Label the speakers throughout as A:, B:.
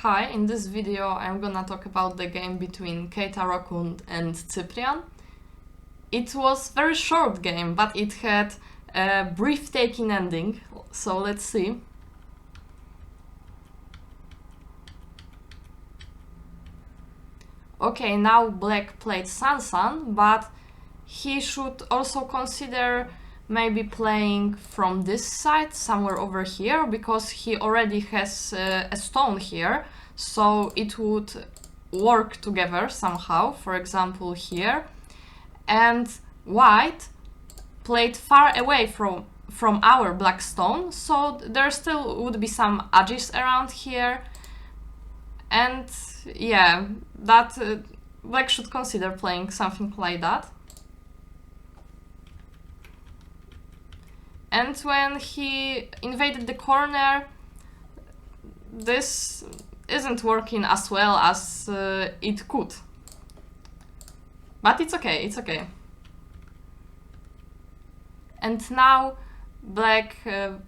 A: Hi, in this video I'm gonna talk about the game between Keita Rokund and Cyprian. It was a very short game, but it had a breathtaking ending, so let's see. Okay, now Black played Sansan, but he should also consider maybe playing from this side, somewhere over here, because he already has a stone here, so it would work together somehow, for example here. And White played far away from our black stone, so there still would be some edges around here. And yeah, that Black should consider playing something like that. And when he invaded the corner, this isn't working as well as it could. But it's okay, it's okay. And now Black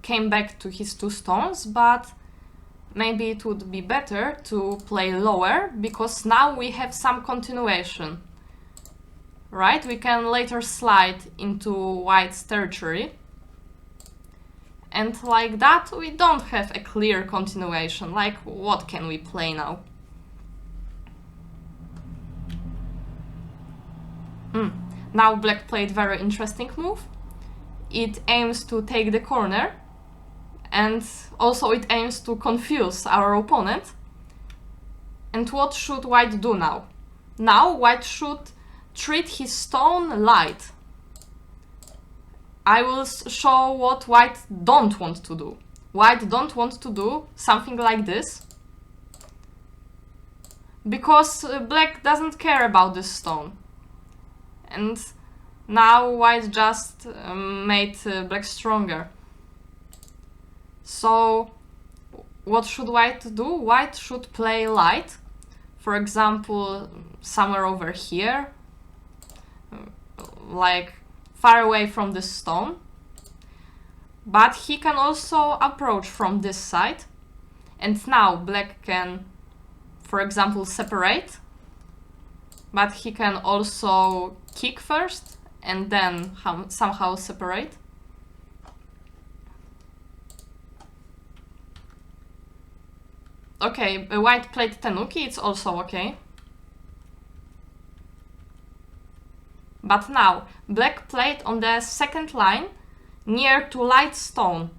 A: came back to his two stones, but maybe it would be better to play lower, because now we have some continuation. Right? We can later slide into White's territory. And like that, we don't have a clear continuation. Like, what can we play now? Now Black played very interesting move. It aims to take the corner, and also it aims to confuse our opponent. And what should White do now? Now White should treat his stone light. I will show what White don't want to do. White don't want to do something like this, because Black doesn't care about this stone. And now White just made Black stronger. So what should White do? White should play light. For example, somewhere over here, like far away from this stone. But he can also approach from this side. And now Black can, for example, separate. But he can also kick first and then somehow separate. Okay, White played Tenuki, it's also okay. But now, Black played on the second line, near to light stone.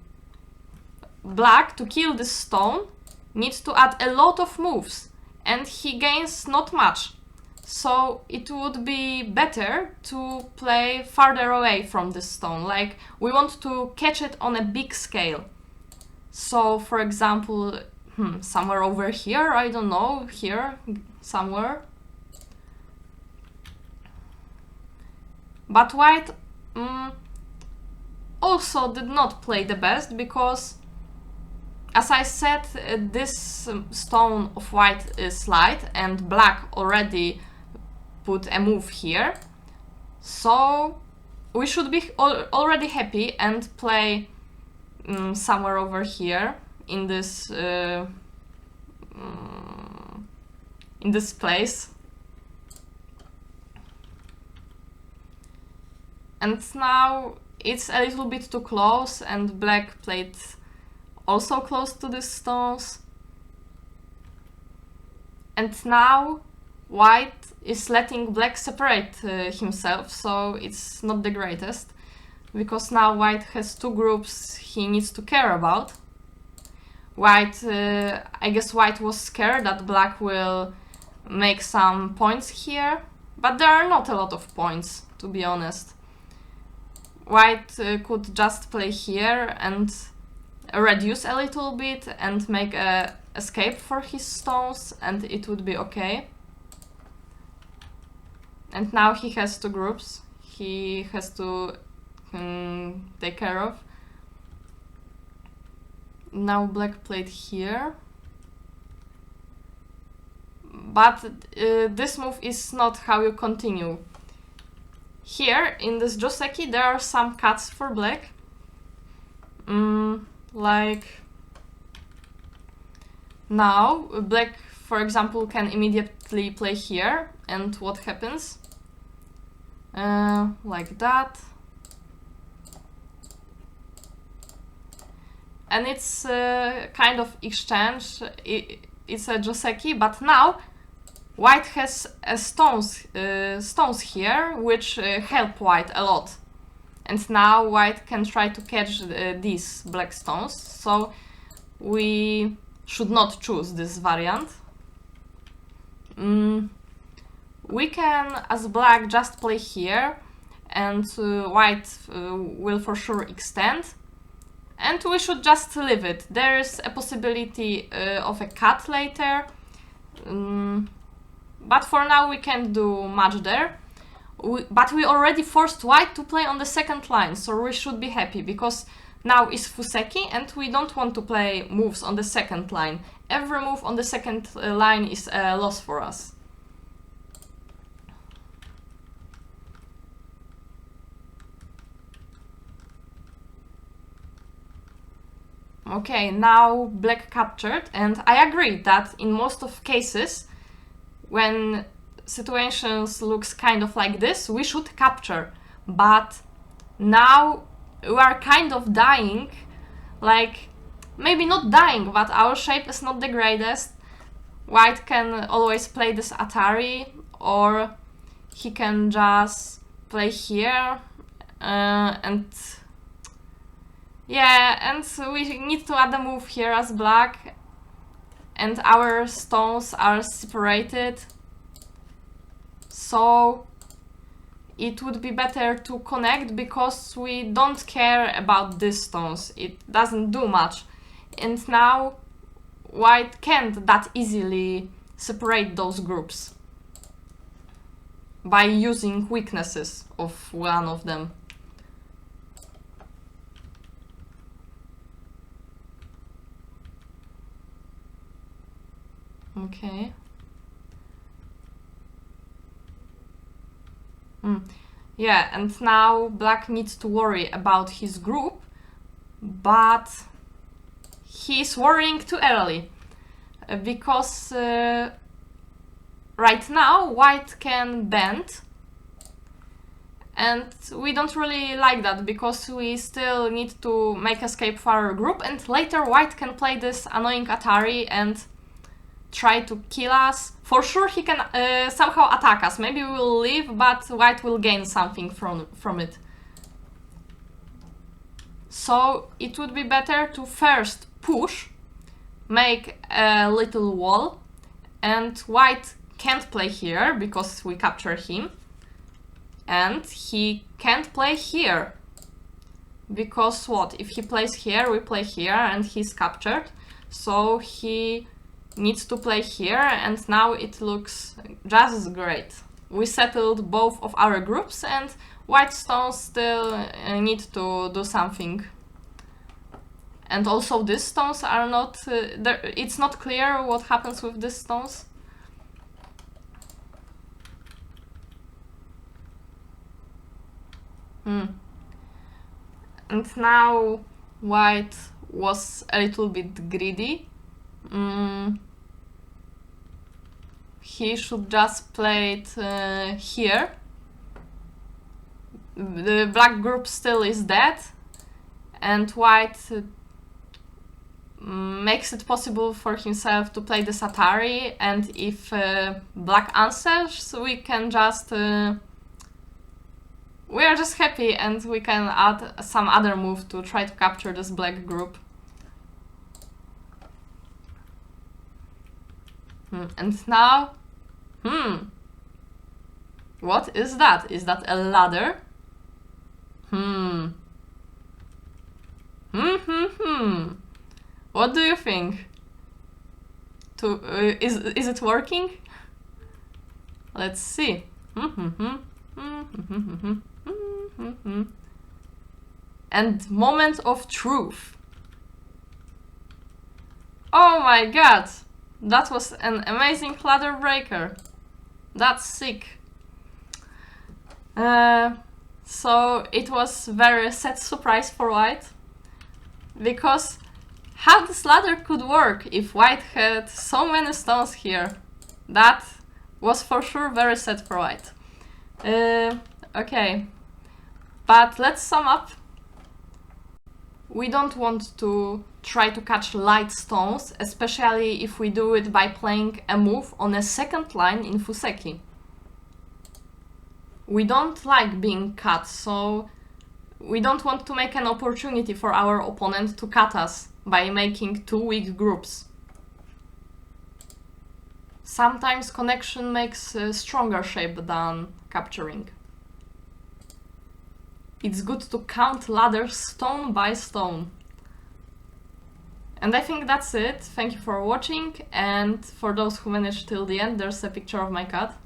A: Black, to kill this stone, needs to add a lot of moves, and he gains not much. So it would be better to play farther away from this stone. Like, we want to catch it on a big scale. So, for example, somewhere over here, I don't know, here, somewhere. But White also did not play the best, because, as I said, this stone of White is light, and Black already put a move here. So we should be already happy and play somewhere over here in this place. And now it's a little bit too close, and Black played also close to these stones. And now White is letting Black separate himself, so it's not the greatest, because now White has two groups he needs to care about. White, I guess White was scared that Black will make some points here, but there are not a lot of points, to be honest. White could just play here and reduce a little bit and make a escape for his stones, and it would be okay. And now he has two groups he has to take care of. Now Black played here. But this move is not how you continue. Here, in this Joseki, there are some cuts for Black. Like Now, black, for example, can immediately play here, and what happens? Like that. And it's kind of exchange, it's a Joseki, but now white has stones here, which help white a lot. And now white can try to catch these black stones, so we should not choose this variant. We can, as black, just play here, and white will for sure extend. And we should just leave it. There is a possibility of a cut later. But for now we can't do much there. But we already forced white to play on the second line, so we should be happy, because now is Fuseki and we don't want to play moves on the second line. Every move on the second line is a loss for us. Okay, now black captured, and I agree that in most of cases, when situations looks kind of like this, we should capture. But now we are kind of dying, like, maybe not dying, but our shape is not the greatest. White can always play this Atari, or he can just play here, and yeah, and we need to add a move here as black, and our stones are separated, so it would be better to connect, because we don't care about these stones, it doesn't do much. And now white can't that easily separate those groups by using weaknesses of one of them. Okay. Yeah, and now black needs to worry about his group, but he's worrying too early, because right now white can bend, and we don't really like that, because we still need to make escape for our group, and later white can play this annoying Atari and try to kill us. For sure he can somehow attack us. Maybe we will leave, but white will gain something from it. So it would be better to first push, make a little wall, and white can't play here because we capture him, and he can't play here because what? If he plays here, we play here, and he's captured, so he needs to play here, and now it looks just great. We settled both of our groups, and white stones still need to do something. And also these stones are not... it's not clear what happens with these stones. And now white was a little bit greedy. He should just play it here. The black group still is dead, and white makes it possible for himself to play the Atari, and if black answers, we can just... we are just happy, and we can add some other move to try to capture this black group. And now... what is that? Is that a ladder? What do you think? Is it working? Let's see. And moment of truth. Oh my god! That was an amazing ladder breaker. That's sick. So it was very sad surprise for white, because How this ladder could work if white had so many stones here? That was for sure very sad for white. Okay, but let's sum up. We don't want to try to catch light stones, especially if we do it by playing a move on a second line in Fuseki. We don't like being cut, so we don't want to make an opportunity for our opponent to cut us by making two weak groups. Sometimes connection makes a stronger shape than capturing. It's good to count ladders stone by stone. And I think that's it. Thank you for watching, and for those who managed till the end, there's a picture of my cat.